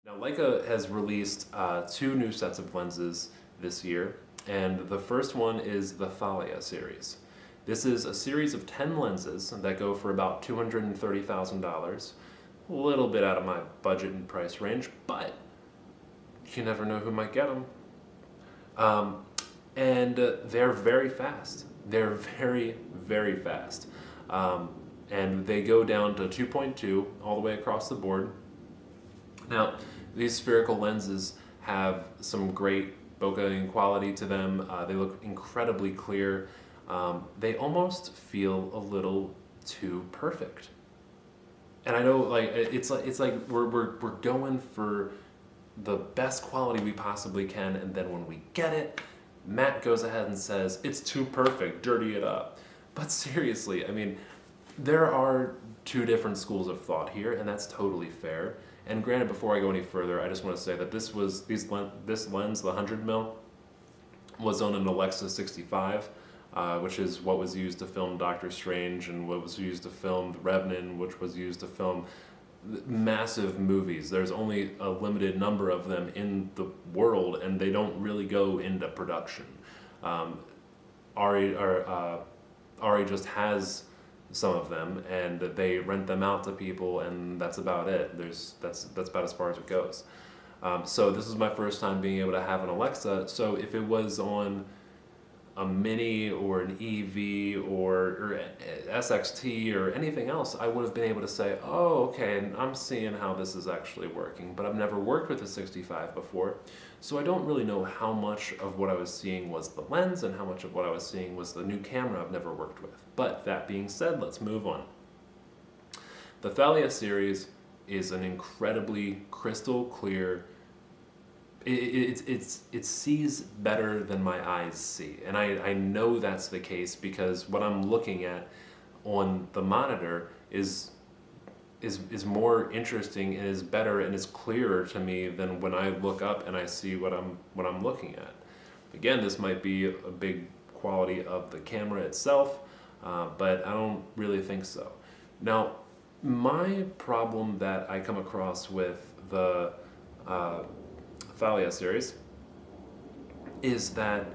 Now, Leica has released two new sets of lenses this year, and the first one is the Thalia series. This is a series of 10 lenses that go for about $230,000, a little bit out of my budget and price range, but you never know who might get them. They're very fast. They're very, very fast. And they go down to 2.2 all the way across the board. Now, these spherical lenses have some great bokeh quality to them. They look incredibly clear. They almost feel a little too perfect. And I know, like, it's like we're going for the best quality we possibly can, and then when we get it, Matt goes ahead and says, it's too perfect, dirty it up. But seriously, I mean, there are two different schools of thought here, and that's totally fair. And granted, before I go any further, I just want to say that this lens, the 100mm, was on an Alexa 65, which is what was used to film Doctor Strange and what was used to film The Revenant, which was used to film massive movies. There's only a limited number of them in the world, and they don't really go into production. Ari just has some of them, and they rent them out to people, and that's about it. That's about as far as it goes. So this is my first time being able to have an Alexa. So if it was on a Mini or an EV or SXT or anything else, I would have been able to say, oh, okay, I'm seeing how this is actually working. But I've never worked with a 65 before, so I don't really know how much of what I was seeing was the lens and how much of what I was seeing was the new camera I've never worked with. But that being said, let's move on. The Thalia series is an incredibly crystal clear. It sees better than my eyes see, and I know that's the case because what I'm looking at on the monitor is more interesting and is better and is clearer to me than when I look up and I see what I'm looking at. Again, this might be a big quality of the camera itself, but I don't really think so. Now, my problem that I come across with the Thalia series is that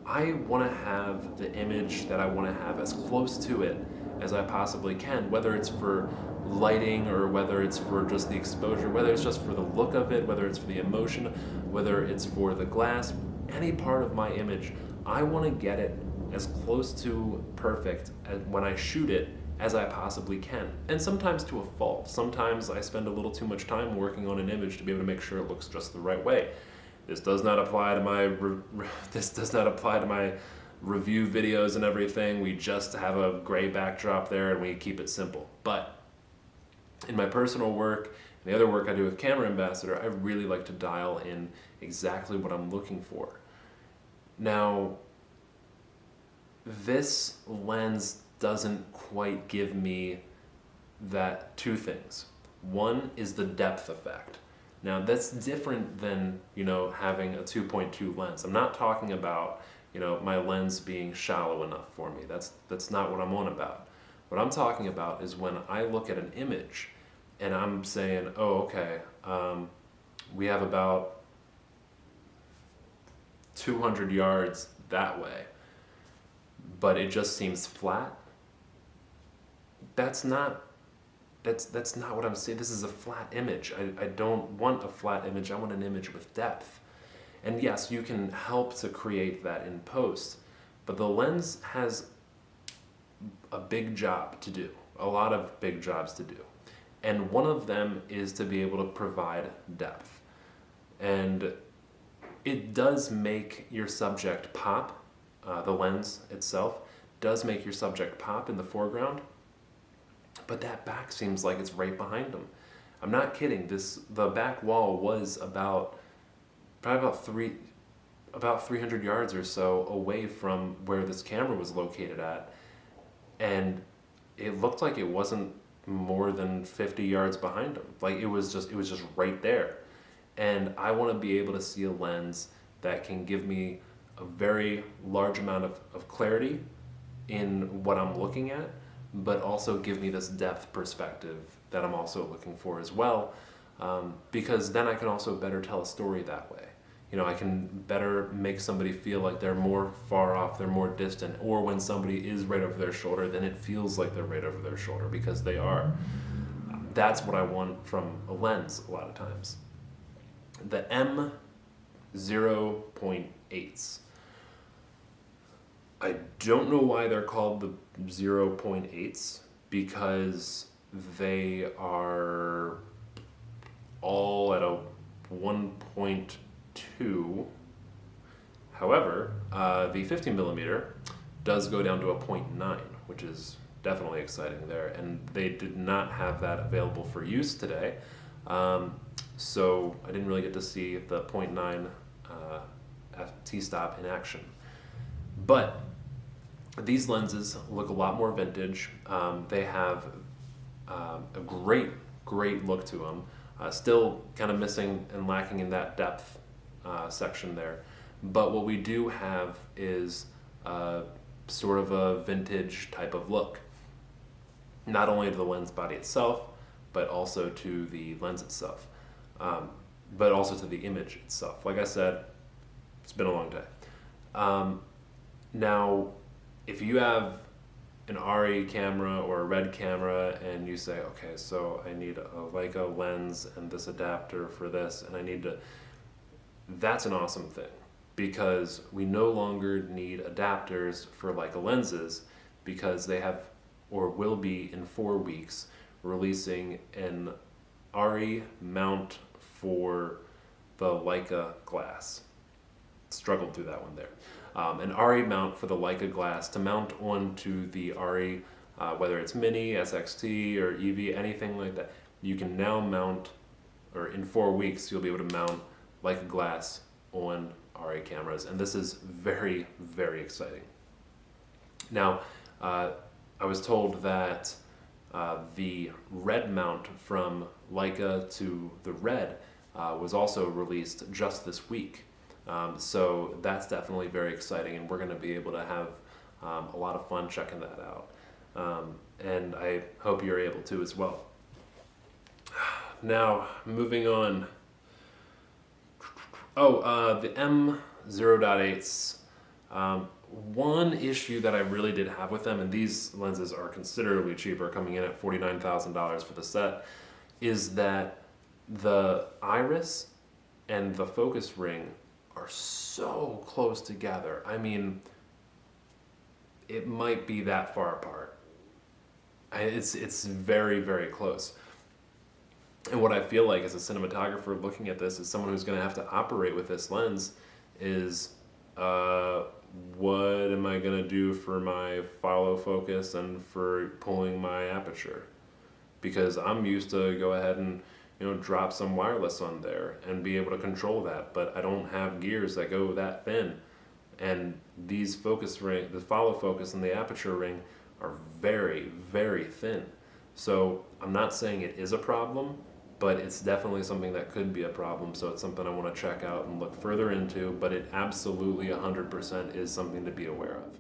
I want to have the image that I want to have as close to it as I possibly can, whether it's for lighting or whether it's for just the exposure, whether it's just for the look of it, whether it's for the emotion, whether it's for the glass, any part of my image. I want to get it as close to perfect as when I shoot it as I possibly can, and sometimes to a fault. Sometimes I spend a little too much time working on an image to be able to make sure it looks just the right way. This does not apply to my review videos and everything. We just have a gray backdrop there and we keep it simple. But in my personal work and the other work I do with Camera Ambassador, I really like to dial in exactly what I'm looking for. Now, this lens doesn't quite give me that two things. One is the depth effect. Now that's different than, having a 2.2 lens. I'm not talking about, my lens being shallow enough for me. That's not what I'm on about. What I'm talking about is when I look at an image and I'm saying, oh, okay, we have about 200 yards that way, but it just seems flat. That's not what I'm saying. This is a flat image. I don't want a flat image. I want an image with depth. And yes, you can help to create that in post, but the lens has a big job to do, a lot of big jobs to do. And one of them is to be able to provide depth. And it does make your subject pop. The lens itself does make your subject pop in the foreground, but that back seems like it's right behind them. I'm not kidding. The back wall was about 300 yards or so away from where this camera was located at, and it looked like it wasn't more than 50 yards behind them. Like it was just right there. And I want to be able to see a lens that can give me a very large amount of clarity in what I'm looking at, but also give me this depth perspective that I'm also looking for as well. because then I can also better tell a story that way. You know, I can better make somebody feel like they're more far off, they're more distant, or when somebody is right over their shoulder, then it feels like they're right over their shoulder because they are. That's what I want from a lens a lot of times. The M0.8s. I don't know why they're called the 0.8s, because they are all at a 1.2. However, the 50 millimeter does go down to a 0.9, which is definitely exciting there. And they did not have that available for use today. So I didn't really get to see the 0.9 t-stop in action. But these lenses look a lot more vintage. They have a great look to them. Still kind of missing and lacking in that depth section there. But what we do have is sort of a vintage type of look. Not only to the lens body itself, but also to the lens itself. But also to the image itself. Like I said, it's been a long day. Now, if you have an RE camera or a RED camera and you say, okay, so I need a Leica lens and this adapter for this, and I need to, that's an awesome thing, because we no longer need adapters for Leica lenses, because they have, or will be in 4 weeks, releasing an RE mount for the Leica glass. Struggled through that one there. An RE mount for the Leica glass to mount onto the RE, whether it's Mini, SXT, or EV, anything like that. You can now mount, or in 4 weeks, you'll be able to mount Leica glass on RE cameras. And this is very, very exciting. Now, I was told that the RED mount from Leica to the RED was also released just this week. So that's definitely very exciting, and we're going to be able to have a lot of fun checking that out. And I hope you're able to as well. Now, moving on. The M0.8s. One issue that I really did have with them, and these lenses are considerably cheaper, coming in at $49,000 for the set, is that the iris and the focus ring are so close together. I mean, it might be that far apart. It's very, very close. And what I feel like as a cinematographer looking at this, as someone who's going to have to operate with this lens, is what am I going to do for my follow focus and for pulling my aperture? Because I'm used to go ahead and drop some wireless on there and be able to control that, but I don't have gears that go that thin. And these focus ring, the follow focus and the aperture ring, are very, very thin. So I'm not saying it is a problem, but it's definitely something that could be a problem. So it's something I want to check out and look further into, but it absolutely 100% is something to be aware of.